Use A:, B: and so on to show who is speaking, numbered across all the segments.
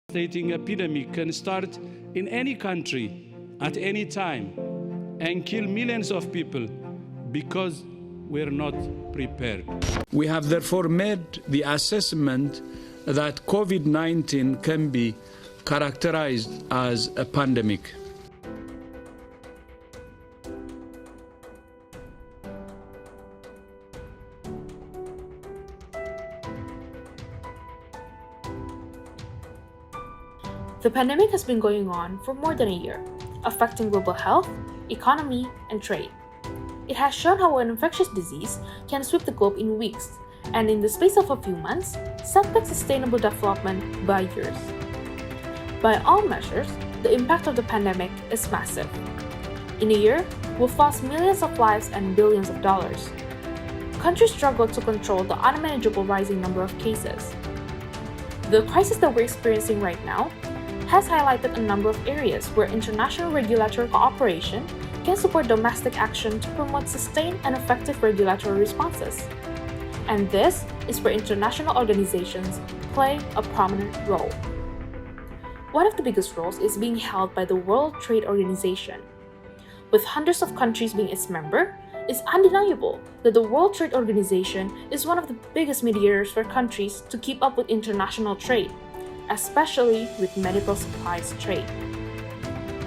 A: devastating epidemic can start in any country at any time and kill millions of people because we're not prepared. We have therefore made the assessment that COVID-19 can be characterized as a pandemic.
B: The pandemic has been going on for more than a year, affecting global health, economy, and trade. It has shown how an infectious disease can sweep the globe in weeks, and in the space of a few months, set back sustainable development by years. By all measures, the impact of the pandemic is massive. In a year, we've lost millions of lives and billions of dollars. Countries struggle to control the unmanageable rising number of cases. The crisis that we're experiencing right now has highlighted a number of areas where international regulatory cooperation can support domestic action to promote sustained and effective regulatory responses. And this is where international organizations play a prominent role. One of the biggest roles is being held by the World Trade Organization. With hundreds of countries being its member, it's undeniable that the World Trade Organization is one of the biggest mediators for countries to keep up with international trade, especially with medical supplies trade.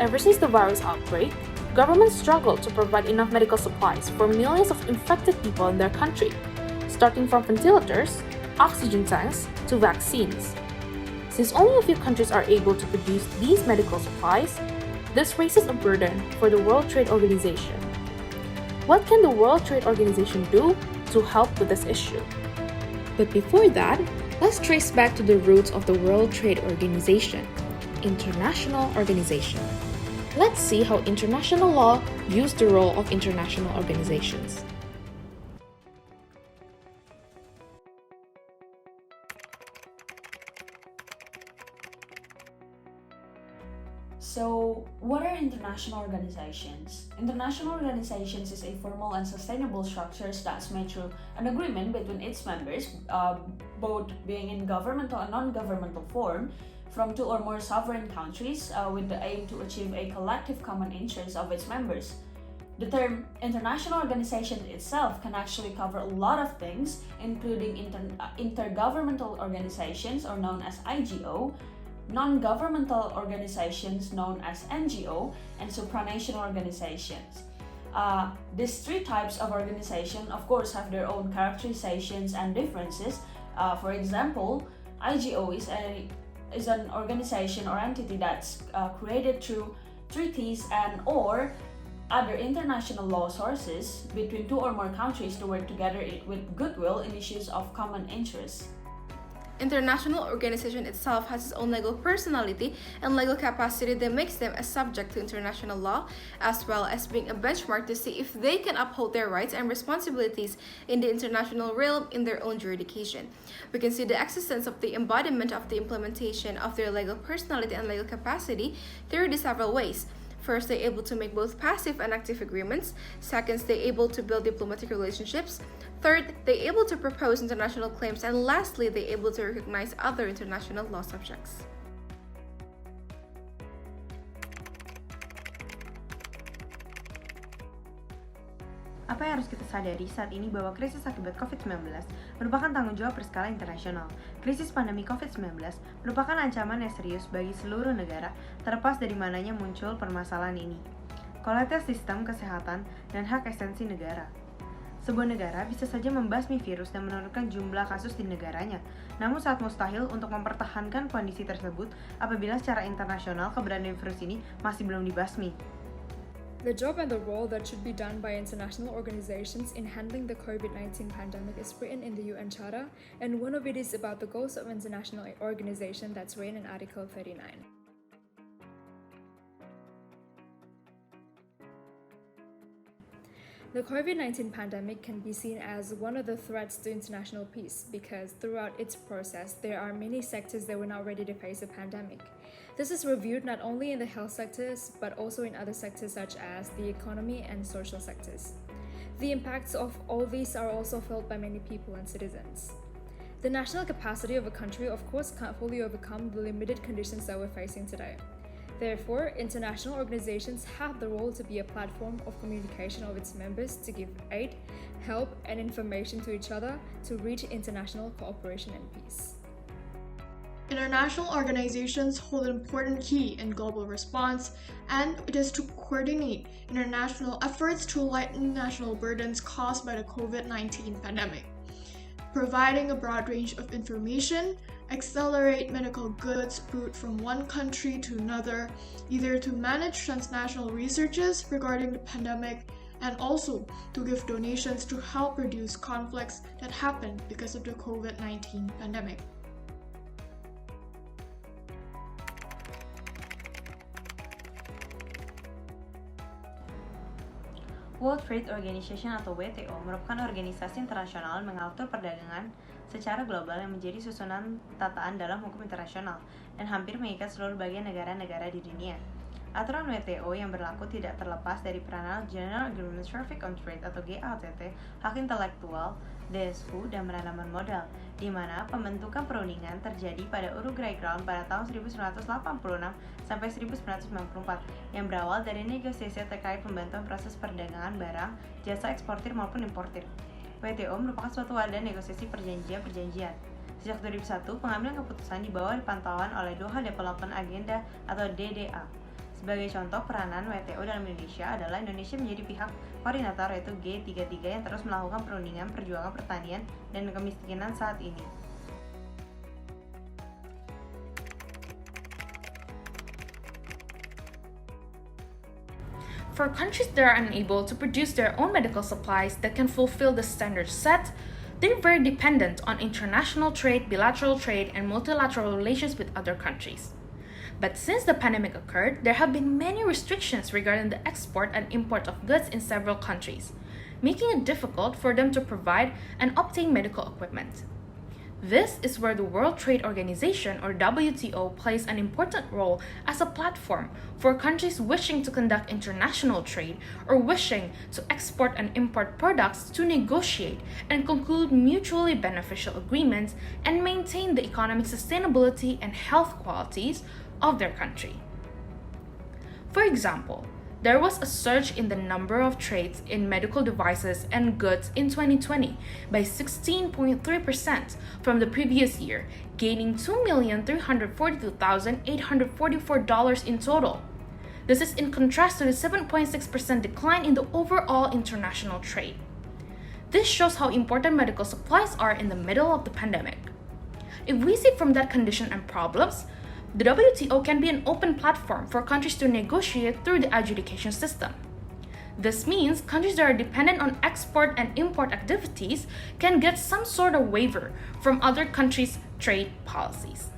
B: Ever since the virus outbreak, governments struggled to provide enough medical supplies for millions of infected people in their country, starting from ventilators, oxygen tanks, to vaccines. Since only a few countries are able to produce these medical supplies, this raises a burden for the World Trade Organization. What can the World Trade Organization do to help with this issue? But before that, let's trace back to the roots of the World Trade Organization, international organization. Let's see how international law views the role of international organizations.
C: So, what are international organizations? International organizations is a formal and sustainable structures that's made through an agreement between its members, both being in governmental and non-governmental form, from two or more sovereign countries with the aim to achieve a collective common interest of its members. The term international organization itself can actually cover a lot of things, including intergovernmental organizations, or known as IGO, non-governmental organizations known as NGO, and supranational organizations. These three types of organization, of course, have their own characterizations and differences. For example, IGO is an organization or entity that's created through treaties and or other international law sources between two or more countries to work together with goodwill in issues of common interest.
D: International organization itself has its own legal personality and legal capacity that makes them a subject to international law, as well as being a benchmark to see if they can uphold their rights and responsibilities in the international realm in their own jurisdiction. We can see the existence of the embodiment of the implementation of their legal personality and legal capacity through the several ways. First, they're able to make both passive and active agreements. Second, they're able to build diplomatic relationships. Third, they're able to propose international claims. And lastly, they're able to recognize other international law subjects.
E: Apa yang harus kita sadari saat ini bahwa krisis akibat COVID-19 merupakan tanggung jawab berskala internasional. Krisis pandemi COVID-19 merupakan ancaman yang serius bagi seluruh negara, terlepas dari mananya muncul permasalahan ini. Kualitas sistem kesehatan dan hak esensi negara. Sebuah negara bisa saja membasmi virus dan menurunkan jumlah kasus di negaranya, namun sangat mustahil untuk mempertahankan kondisi tersebut apabila secara internasional keberadaan virus ini masih belum dibasmi.
F: The job and the role that should be done by international organizations in handling the COVID-19 pandemic is written in the UN Charter, and one of it is about the goals of international organization that's written in Article 39. The COVID-19 pandemic can be seen as one of the threats to international peace because throughout its process, there are many sectors that were not ready to face a pandemic. This is reviewed not only in the health sectors, but also in other sectors such as the economy and social sectors. The impacts of all these are also felt by many people and citizens. The national capacity of a country, of course, can't fully overcome the limited conditions that we're facing today. Therefore, international organizations have the role to be a platform of communication of its members to give aid, help, and information to each other to reach international cooperation and peace.
G: International organizations hold an important key in global response, and it is to coordinate international efforts to lighten national burdens caused by the COVID-19 pandemic, providing a broad range of information, accelerate medical goods route from one country to another, either to manage transnational researches regarding the pandemic and also to give donations to help reduce conflicts that happened because of the COVID-19 pandemic.
E: World Trade Organization atau WTO merupakan organisasi internasional mengatur perdagangan secara global yang menjadi susunan tataan dalam hukum internasional dan hampir mengikat seluruh bagian negara-negara di dunia. Aturan WTO yang berlaku tidak terlepas dari peranan General Agreement Traffic on Trade atau GATT, hak intelektual, DSU, dan penanaman modal, di mana pembentukan perundingan terjadi pada Uruguay Ground pada tahun 1986 sampai 1994 yang berawal dari negosiasi terkait pembantuan proses perdagangan barang, jasa eksportir maupun importir. WTO merupakan suatu wadah negosiasi perjanjian-perjanjian. Sejak 2001, pengambilan keputusan di bawah pantauan oleh Doha Development Agenda atau DDA. Sebagai contoh, peranan WTO dalam Indonesia adalah Indonesia menjadi pihak koordinator yaitu G33 yang terus melakukan perundingan perjuangan pertanian dan kemiskinan saat ini.
B: For countries that are unable to produce their own medical supplies that can fulfill the standards set, they're very dependent on international trade, bilateral trade, and multilateral relations with other countries. But since the pandemic occurred, there have been many restrictions regarding the export and import of goods in several countries, making it difficult for them to provide and obtain medical equipment. This is where the World Trade Organization, or WTO, plays an important role as a platform for countries wishing to conduct international trade or wishing to export and import products to negotiate and conclude mutually beneficial agreements and maintain the economic sustainability and health qualities of their country. For example, there was a surge in the number of trades in medical devices and goods in 2020 by 16.3% from the previous year, gaining $2,342,844 in total. This is in contrast to the 7.6% decline in the overall international trade. This shows how important medical supplies are in the middle of the pandemic. If we see from that condition and problems, the WTO can be an open platform for countries to negotiate through the adjudication system. This means countries that are dependent on export and import activities can get some sort of waiver from other countries' trade policies.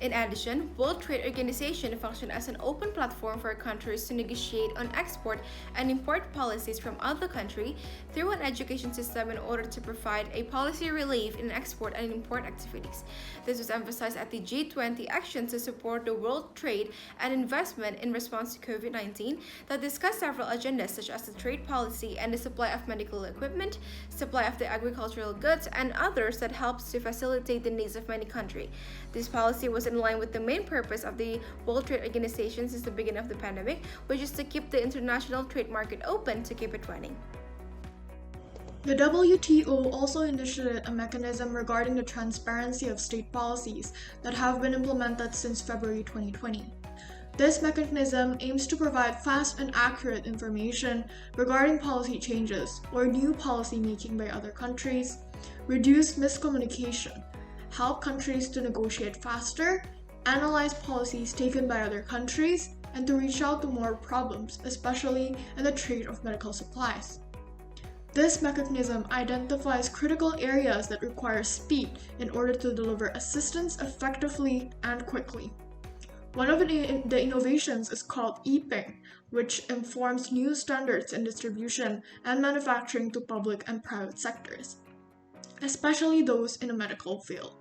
D: In addition, World Trade Organization functions as an open platform for countries to negotiate on export and import policies from other countries through an education system in order to provide a policy relief in export and import activities. This was emphasized at the G20 action to support the world trade and investment in response to COVID-19 that discussed several agendas such as the trade policy and the supply of medical equipment, supply of the agricultural goods, and others that helps to facilitate the needs of many countries. This policy was in line with the main purpose of the World Trade Organization since the beginning of the pandemic, which is to keep the international trade market open to keep it running.
G: The WTO also initiated a mechanism regarding the transparency of state policies that have been implemented since February 2020. This mechanism aims to provide fast and accurate information regarding policy changes or new policy making by other countries, reduce miscommunication, help countries to negotiate faster, analyze policies taken by other countries, and to reach out to more problems, especially in the trade of medical supplies. This mechanism identifies critical areas that require speed in order to deliver assistance effectively and quickly. One of the innovations is called ePing, which informs new standards in distribution and manufacturing to public and private sectors, especially those in the medical field,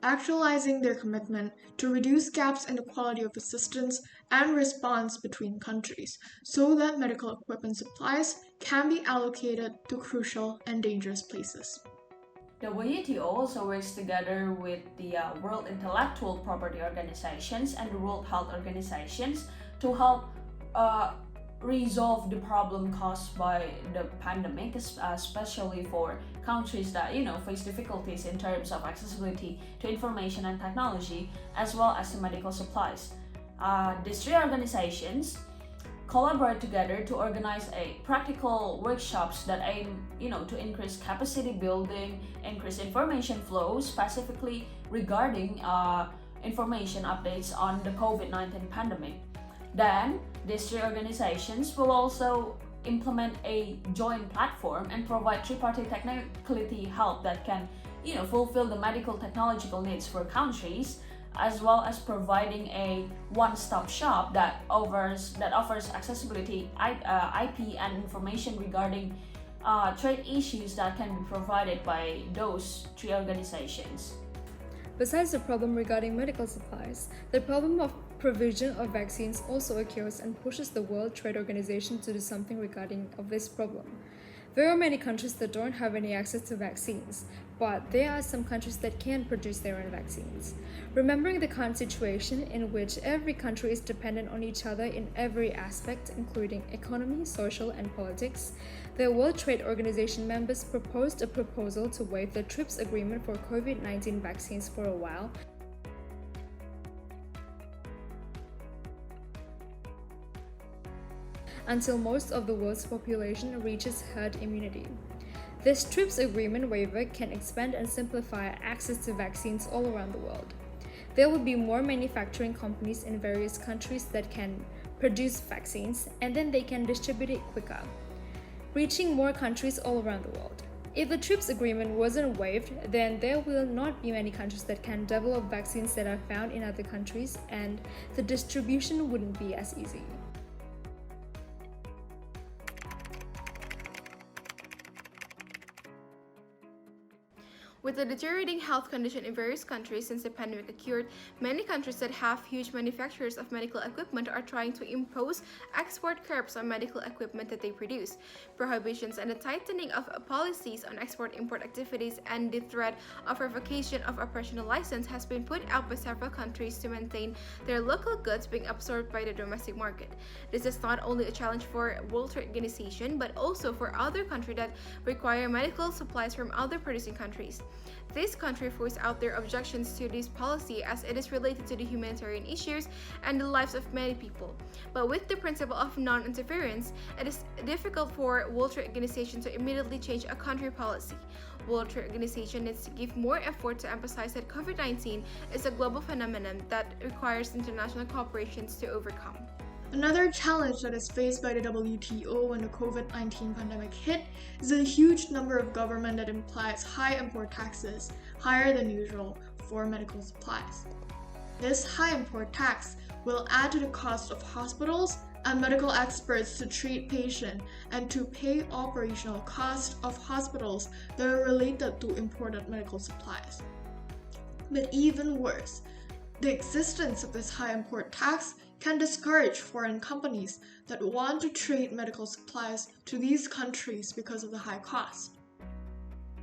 G: actualizing their commitment to reduce gaps in the quality of assistance and response between countries so that medical equipment supplies can be allocated to crucial and dangerous places.
C: WTO also works together with the World Intellectual Property Organizations and the World Health Organizations to help resolve the problem caused by the pandemic, especially for countries that face difficulties in terms of accessibility to information and technology, as well as to medical supplies. These three organizations collaborate together to organize practical workshops that aim to increase capacity building, increase information flow, specifically regarding information updates on the COVID-19 pandemic. Then these three organizations will also implement a joint platform and provide tripartite technicality help that can fulfill the medical technological needs for countries, as well as providing a one-stop shop that offers accessibility, IP, and information regarding trade issues that can be provided by those three organizations.
F: Besides the problem regarding medical supplies, the problem of provision of vaccines also occurs and pushes the World Trade Organization to do something regarding this problem. There are many countries that don't have any access to vaccines, but there are some countries that can produce their own vaccines. Remembering the current situation in which every country is dependent on each other in every aspect, including economy, social, and politics, the World Trade Organization members proposed a proposal to waive the TRIPS agreement for COVID-19 vaccines for a while, until most of the world's population reaches herd immunity. This TRIPS agreement waiver can expand and simplify access to vaccines all around the world. There will be more manufacturing companies in various countries that can produce vaccines, and then they can distribute it quicker, reaching more countries all around the world. If the TRIPS agreement wasn't waived, then there will not be many countries that can develop vaccines that are found in other countries, and the distribution wouldn't be as easy.
D: With the deteriorating health condition in various countries since the pandemic occurred, many countries that have huge manufacturers of medical equipment are trying to impose export curbs on medical equipment that they produce. Prohibitions and the tightening of policies on export-import activities and the threat of revocation of a professional license has been put out by several countries to maintain their local goods being absorbed by the domestic market. This is not only a challenge for World Trade Organization, but also for other countries that require medical supplies from other producing countries. This country voiced out their objections to this policy as it is related to the humanitarian issues and the lives of many people. But with the principle of non-interference, it is difficult for World Trade Organization to immediately change a country policy. World Trade Organization needs to give more effort to emphasize that COVID-19 is a global phenomenon that requires international cooperation to overcome.
G: Another challenge that is faced by the WTO when the COVID-19 pandemic hit is the huge number of government that implies high import taxes, higher than usual, for medical supplies. This high import tax will add to the cost of hospitals and medical experts to treat patients and to pay operational costs of hospitals that are related to imported medical supplies. But even worse, the existence of this high import tax can discourage foreign companies that want to trade medical supplies to these countries because of the high cost.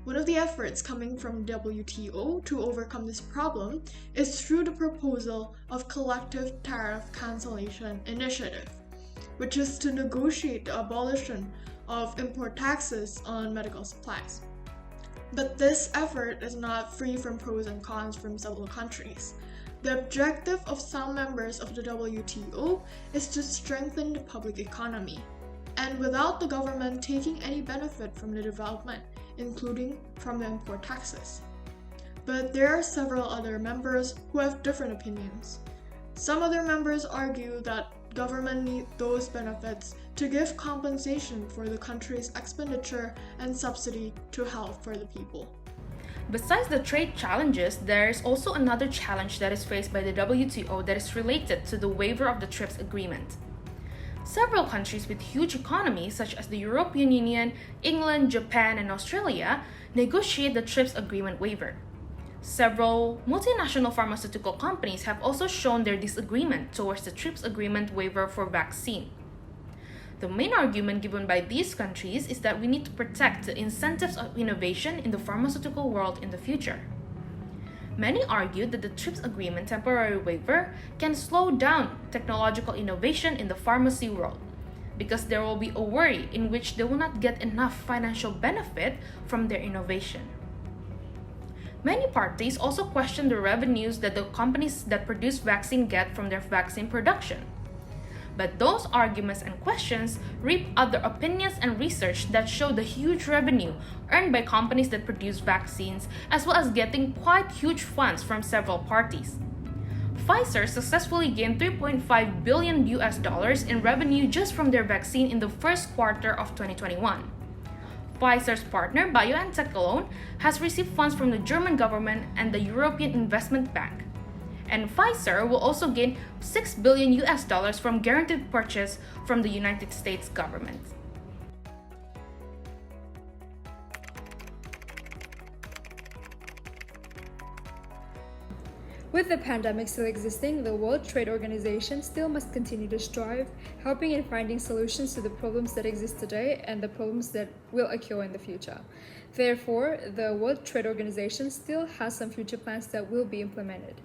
G: One of the efforts coming from WTO to overcome this problem is through the proposal of Collective Tariff Cancellation Initiative, which is to negotiate the abolition of import taxes on medical supplies. But this effort is not free from pros and cons from several countries. The objective of some members of the WTO is to strengthen the public economy, and without the government taking any benefit from the development, including from the import taxes. But there are several other members who have different opinions. Some other members argue that government need those benefits to give compensation for the country's expenditure and subsidy to help for the people.
H: Besides the trade challenges, there is also another challenge that is faced by the WTO that is related to the waiver of the TRIPS agreement. Several countries with huge economies, such as the European Union, England, Japan, and Australia, negotiate the TRIPS agreement waiver. Several multinational pharmaceutical companies have also shown their disagreement towards the TRIPS agreement waiver for vaccine. The main argument given by these countries is that we need to protect the incentives of innovation in the pharmaceutical world in the future. Many argue that the TRIPS agreement temporary waiver can slow down technological innovation in the pharmacy world, because there will be a worry in which they will not get enough financial benefit from their innovation. Many parties also question the revenues that the companies that produce vaccine get from their vaccine production. But those arguments and questions reap other opinions and research that show the huge revenue earned by companies that produce vaccines, as well as getting quite huge funds from several parties. Pfizer successfully gained $3.5 billion in revenue just from their vaccine in the first quarter of 2021. Pfizer's partner BioNTech alone has received funds from the German government and the European Investment Bank. And Pfizer will also gain $6 billion from guaranteed purchase from the United States government.
F: With the pandemic still existing, the World Trade Organization still must continue to strive, helping in finding solutions to the problems that exist today and the problems that will occur in the future. Therefore, the World Trade Organization still has some future plans that will be implemented.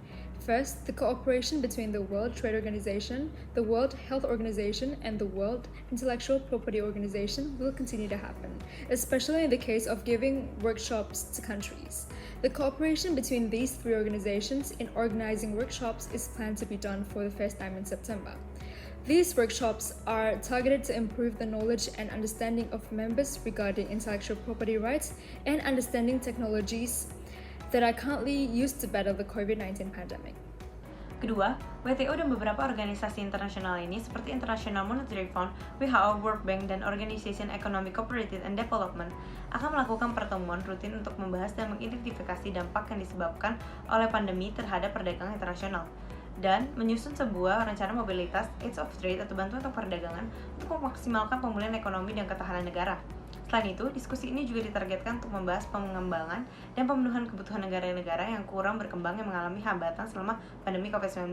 F: First, the cooperation between the World Trade Organization, the World Health Organization, and the World Intellectual Property Organization will continue to happen, especially in the case of giving workshops to countries. The cooperation between these three organizations in organizing workshops is planned to be done for the first time in September. These workshops are targeted to improve the knowledge and understanding of members regarding intellectual property rights and understanding technologies that are currently used to battle the COVID-19 pandemic.
E: Kedua, WTO dan beberapa organisasi internasional ini seperti International Monetary Fund, WHO, World Bank, dan Organization Economic Cooperation and Development akan melakukan pertemuan rutin untuk membahas dan mengidentifikasi dampak yang disebabkan oleh pandemi terhadap perdagangan internasional dan menyusun sebuah rencana mobilitas Aids of Trade atau bantuan untuk perdagangan untuk memaksimalkan pemulihan ekonomi dan ketahanan negara. Selain itu, diskusi ini juga ditargetkan untuk membahas pengembangan dan pemenuhan kebutuhan negara-negara yang kurang berkembang yang mengalami hambatan selama pandemi COVID-19,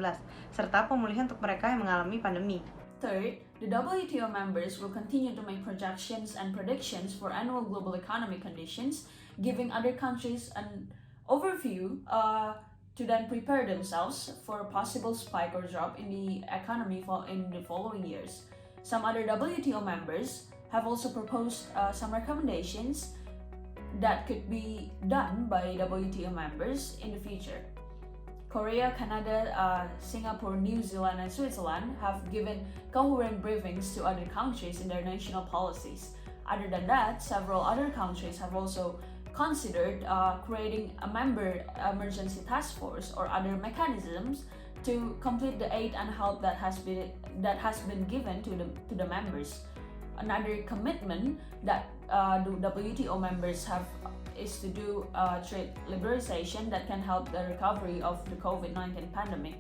E: serta pemulihan untuk mereka yang mengalami pandemi.
C: Third, the WTO members will continue to make projections and predictions for annual global economic conditions, giving other countries an overview to then prepare themselves for a possible spike or drop in the economy in the following years. Some other WTO members have also proposed some recommendations that could be done by WTO members in the future. Korea, Canada, Singapore, New Zealand, and Switzerland have given coherent briefings to other countries in their national policies. Other than that, several other countries have also considered creating a member emergency task force or other mechanisms to complete the aid and help that has been given to the members. Another commitment that the WTO members have is to do trade liberalization that can help the recovery of the COVID-19 pandemic.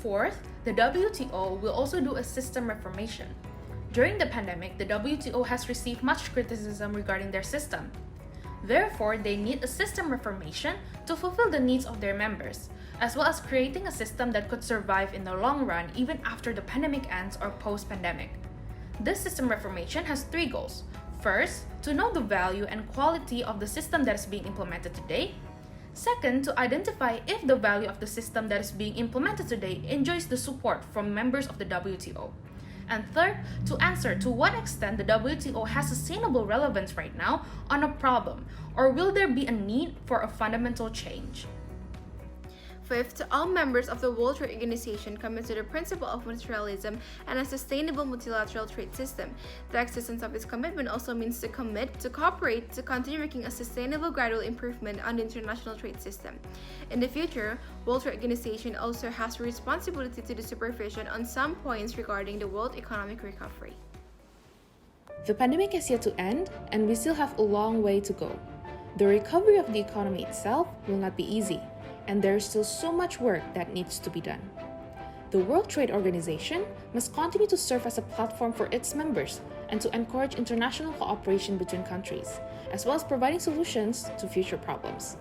H: Fourth, the WTO will also do a system reformation. During the pandemic, the WTO has received much criticism regarding their system. Therefore, they need a system reformation to fulfill the needs of their members, as well as creating a system that could survive in the long run even after the pandemic ends or post-pandemic. This system reformation has three goals. First, to know the value and quality of the system that is being implemented today. Second, to identify if the value of the system that is being implemented today enjoys the support from members of the WTO. And third, to answer to what extent the WTO has sustainable relevance right now on a problem, or will there be a need for a fundamental change?
D: Fifth, all members of the World Trade Organization commit to the principle of multilateralism and a sustainable multilateral trade system. The existence of this commitment also means to commit, to cooperate, to continue making a sustainable gradual improvement on the international trade system. In the future, World Trade Organization also has a responsibility to the supervision on some points regarding the world economic recovery.
B: The pandemic is yet to end, and we still have a long way to go. The recovery of the economy itself will not be easy, and there is still so much work that needs to be done. The World Trade Organization must continue to serve as a platform for its members and to encourage international cooperation between countries, as well as providing solutions to future problems.